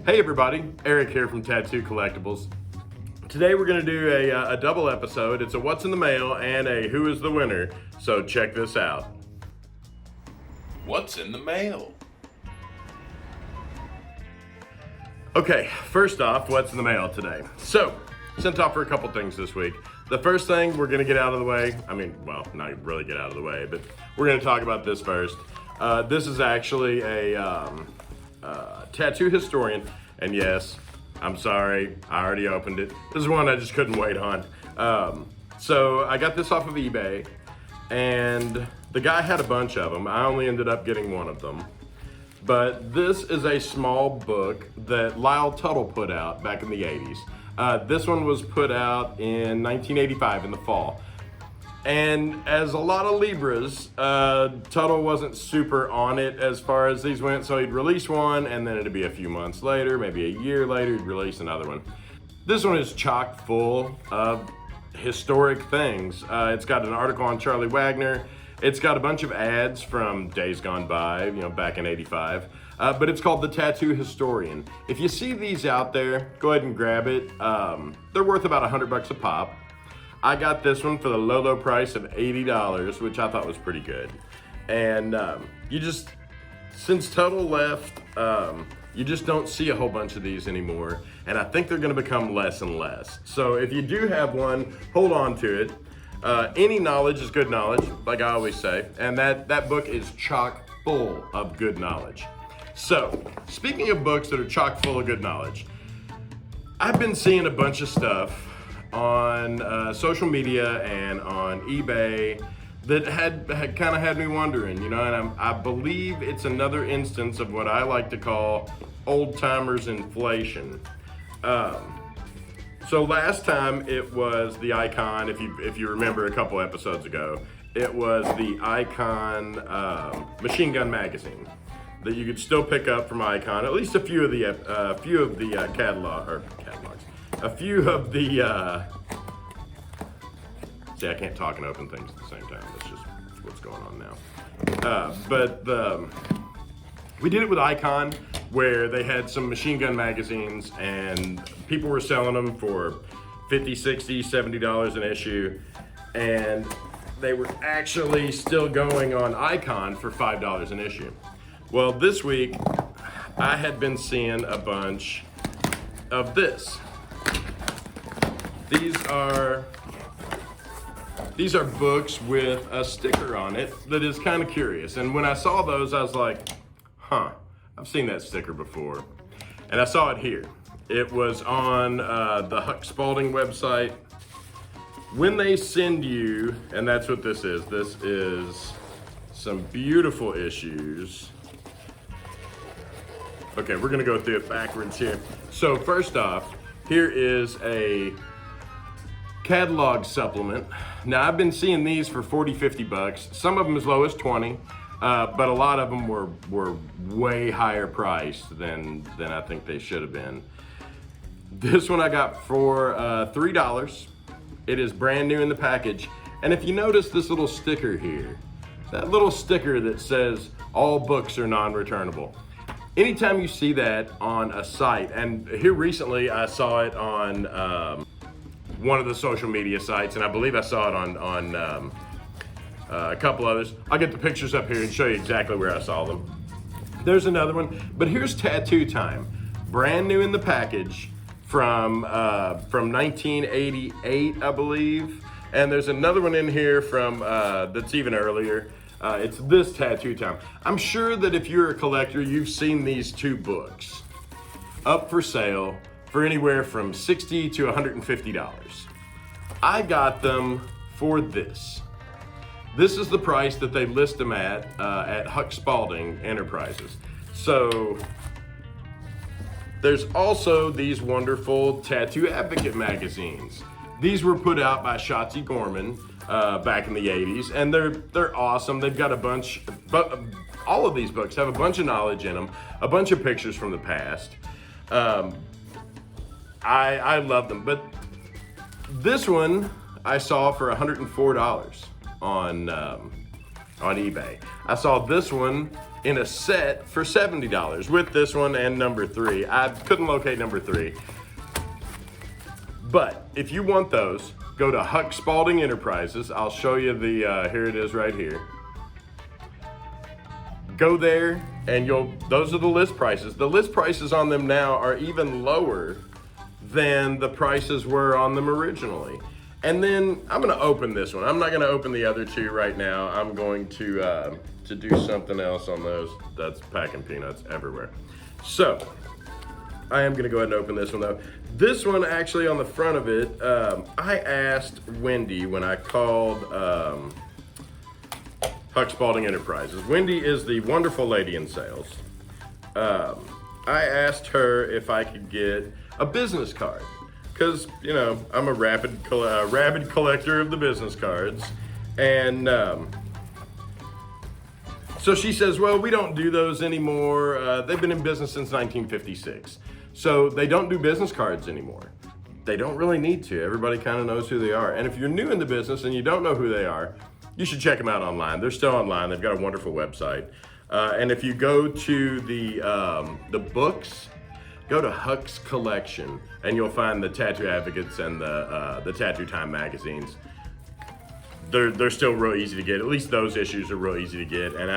Hey everybody, Eric here from Tattoo Collectables. Today we're going to do a double episode. It's a what's in the mail and a who is the winner, so check this out. What's in the mail? Okay, first off, what's in the mail today? So, sent off for a couple things this week. The first thing we're going to get out of the way, not really get out of the way, but we're going to talk about this first. This is actually a tattoo historian, and yes, I'm sorry, I already opened it. This is one I just couldn't wait on. So I got this off of eBay, and the guy had a bunch of them. I only ended up getting one of them. But this is a small book that Lyle Tuttle put out back in the 80s. This one was put out in 1985 in the fall. And as a lot of Libras, Tuttle wasn't super on it as far as these went, so he'd release one and then it'd be a few months later, maybe a year later, he'd release another one. This one is chock full of historic things. It's got an article on Charlie Wagner. It's got a bunch of ads from days gone by, back in 85. But it's called The Tattoo Historian. If you see these out there, go ahead and grab it. They're worth about $100 a pop. I got this one for the low price of $80, which I thought was pretty good. And since Tuttle left, you just don't see a whole bunch of these anymore. And I think they're gonna become less and less. So if you do have one, hold on to it. Any knowledge is good knowledge, like I always say. And that book is chock full of good knowledge. So, speaking of books that are chock full of good knowledge, I've been seeing a bunch of stuff on social media and on eBay that had kind of had me wondering, and I believe it's another instance of what I like to call old timers inflation. So last time it was the Icon, if you remember a couple episodes ago, it was the Icon machine gun magazine that you could still pick up from Icon, at least a few of the catalogs. A few of the, see, I can't talk and open things at the same time. That's just what's going on now. We did it with Icon, where they had some machine gun magazines and people were selling them for $50, $60, $70 an issue. And they were actually still going on Icon for $5 an issue. Well, this week, I had been seeing a bunch of this. These are books with a sticker on it that is kind of curious. And when I saw those, I was like, I've seen that sticker before. And I saw it here. It was on the Huck Spalding website. When they send you, and that's what this is some beautiful issues. Okay, we're gonna go through it backwards here. So first off, here is a catalog supplement. Now I've been seeing these for 40, 50 bucks. Some of them as low as 20, but a lot of them were way higher priced than I think they should have been. This one I got for $3. It is brand new in the package. And if you notice this little sticker here, that little sticker that says all books are non-returnable. Anytime you see that on a site, and here recently I saw it on one of the social media sites, and I believe I saw it on a couple others. I'll get the pictures up here and show you exactly where I saw them. There's another one, but here's Tattoo Time. Brand new in the package from 1988, I believe. And there's another one in here from that's even earlier. It's this Tattoo Time. I'm sure that if you're a collector, you've seen these two books up for sale for anywhere from $60 to $150. I got them for this. This is the price that they list them at Huck Spalding Enterprises. So there's also these wonderful Tattoo Advocate magazines. These were put out by Shotzi Gorman back in the 80s, and they're awesome. They've got a bunch, but all of these books have a bunch of knowledge in them, a bunch of pictures from the past. I love them, but this one I saw for $104 on on eBay. I saw this one in a set for $70 with this one and number 3. I couldn't locate number 3. But if you want those, go to Huck Spalding Enterprises. I'll show you the, here it is right here. Go there and those are the list prices. The list prices on them now are even lower than the prices were on them originally. And then I'm gonna open this one. I'm not gonna open the other 2 right now. I'm going to do something else on those. That's packing peanuts everywhere. So, I am gonna go ahead and open this one though. This one actually on the front of it, I asked Wendy when I called Huck Spalding Enterprises. Wendy is the wonderful lady in sales. I asked her if I could get a business card. Because, you know, I'm a rabid collector of the business cards. And so she says, well, we don't do those anymore. They've been in business since 1956. So they don't do business cards anymore. They don't really need to. Everybody kind of knows who they are. And if you're new in the business and you don't know who they are, you should check them out online. They're still online. They've got a wonderful website. And if you go to the books, go to Huck's Collection, and you'll find the Tattoo Advocates and the Tattoo Time magazines. They're still real easy to get. At least those issues are real easy to get. And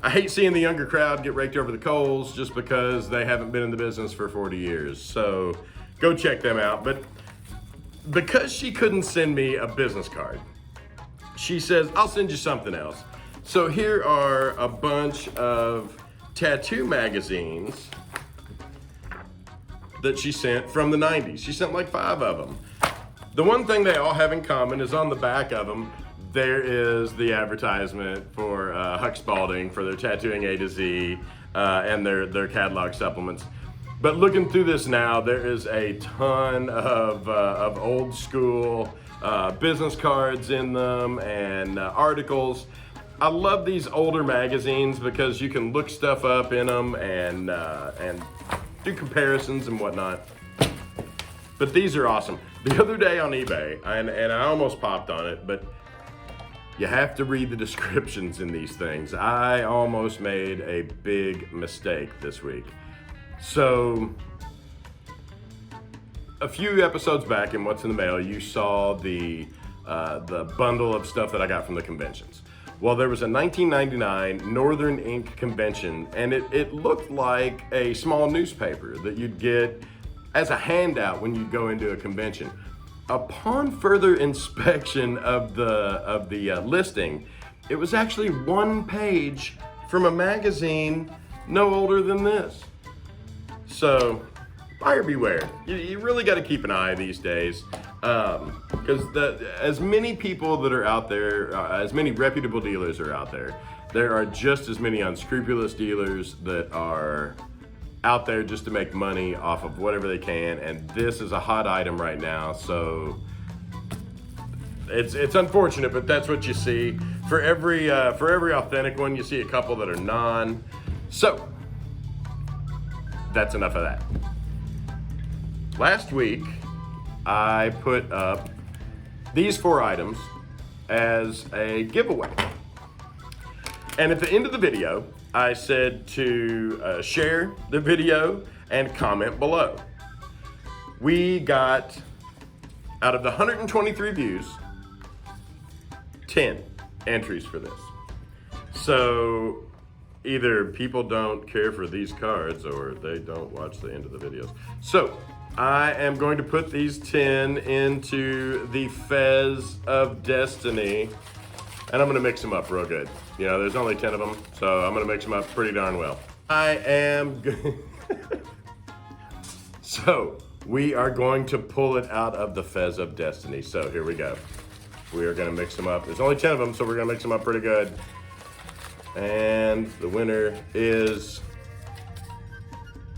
I hate seeing the younger crowd get raked over the coals just because they haven't been in the business for 40 years. So go check them out. But because she couldn't send me a business card, she says, I'll send you something else. So here are a bunch of tattoo magazines that she sent from the 90s. She sent like 5 of them. The one thing they all have in common is on the back of them, there is the advertisement for Huck Spalding for their Tattooing A to Z and their catalog supplements. But looking through this now, there is a ton of old school business cards in them and articles. I love these older magazines because you can look stuff up in them and do comparisons and whatnot. But these are awesome. The other day on eBay, and I almost popped on it, but you have to read the descriptions in these things. I almost made a big mistake this week. So, a few episodes back in What's in the Mail, you saw the bundle of stuff that I got from the conventions. Well, there was a 1999 Northern Ink convention, and it looked like a small newspaper that you'd get as a handout when you go into a convention. Upon further inspection of the listing, it was actually one page from a magazine no older than this. So, buyer beware. You really got to keep an eye these days, because as many people that are out there, as many reputable dealers are out there, there are just as many unscrupulous dealers that are out there just to make money off of whatever they can, and this is a hot item right now, so it's unfortunate, but that's what you see. For every authentic one, you see a couple that are non. So that's enough of that. Last week, I put up these 4 items as a giveaway. And at the end of the video, I said to share the video and comment below. We got, out of the 123 views, 10 entries for this. So either people don't care for these cards or they don't watch the end of the videos. So I am going to put these 10 into the Fez of Destiny, and I'm gonna mix them up real good. You know, there's only 10 of them, so I'm gonna mix them up pretty darn well. So, we are going to pull it out of the Fez of Destiny. So here we go. We are gonna mix them up. There's only 10 of them, so we're gonna mix them up pretty good. And the winner is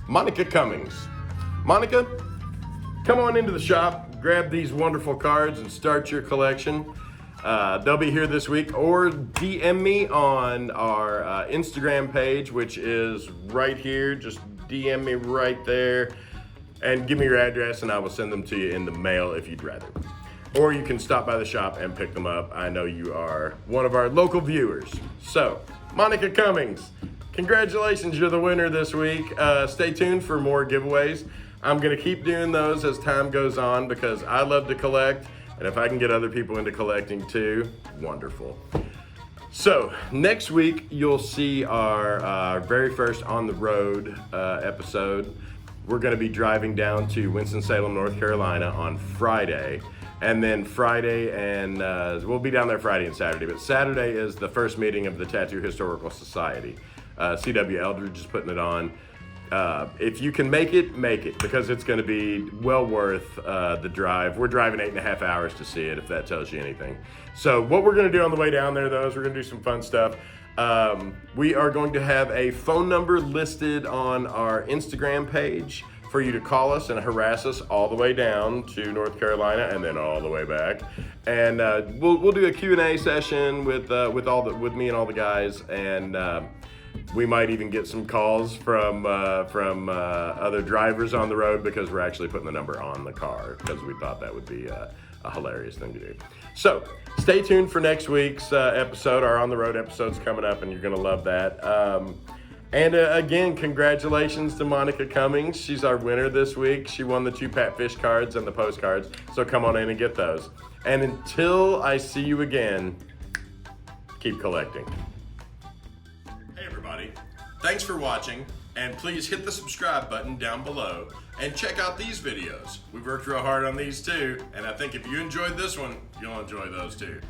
Monica Cummings. Monica, come on into the shop, grab these wonderful cards and start your collection. They'll be here this week, or DM me on our Instagram page, which is right here. Just DM me right there and give me your address and I will send them to you in the mail if you'd rather. or you can stop by the shop and pick them up. I know you are one of our local viewers. So, Monica Cummings, congratulations, you're the winner this week. Stay tuned for more giveaways. I'm gonna keep doing those as time goes on because I love to collect, and if I can get other people into collecting too, wonderful. So, next week you'll see our very first on the road episode. We're gonna be driving down to Winston-Salem, North Carolina on Friday. And then Friday and, we'll be down there Friday and Saturday, but Saturday is the first meeting of the Tattoo Historical Society. C.W. Eldridge is putting it on. If you can make it, because it's gonna be well worth the drive. We're driving 8.5 hours to see it, if that tells you anything. So what we're gonna do on the way down there though, is we're gonna do some fun stuff. We are going to have a phone number listed on our Instagram page for you to call us and harass us all the way down to North Carolina and then all the way back. And we'll do a Q&A session with me and all the guys, and we might even get some calls from other drivers on the road because we're actually putting the number on the car because we thought that would be a hilarious thing to do. So stay tuned for next week's episode. Our on the road episode's coming up and you're gonna love that. And again, congratulations to Monica Cummings. She's our winner this week. She won the 2 Pat Fish cards and the postcards. So come on in and get those. And until I see you again, keep collecting. Hey everybody, thanks for watching. And please hit the subscribe button down below and check out these videos. We've worked real hard on these too. And I think if you enjoyed this one, you'll enjoy those too.